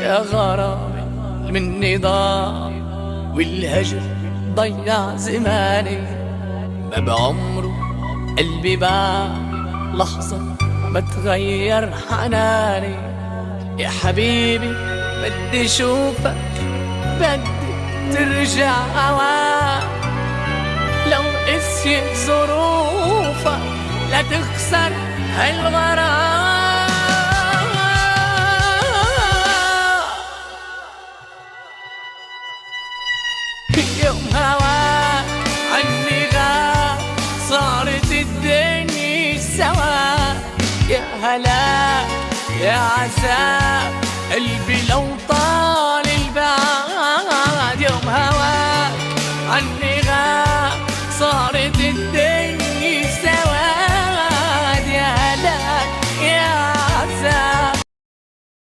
يا غرامي مني ضاع والهجر ضيع زماني، ما بعمره قلبي باع لحظة ما تغير حناني. يا حبيبي بدي شوفك، بدي ترجع هواك، لو قسيت ظروفك لا تخسر هالغرام. يوم هواك عني غاب صارت الدنيا سوا، يا هلا يا عذاب قلبي لو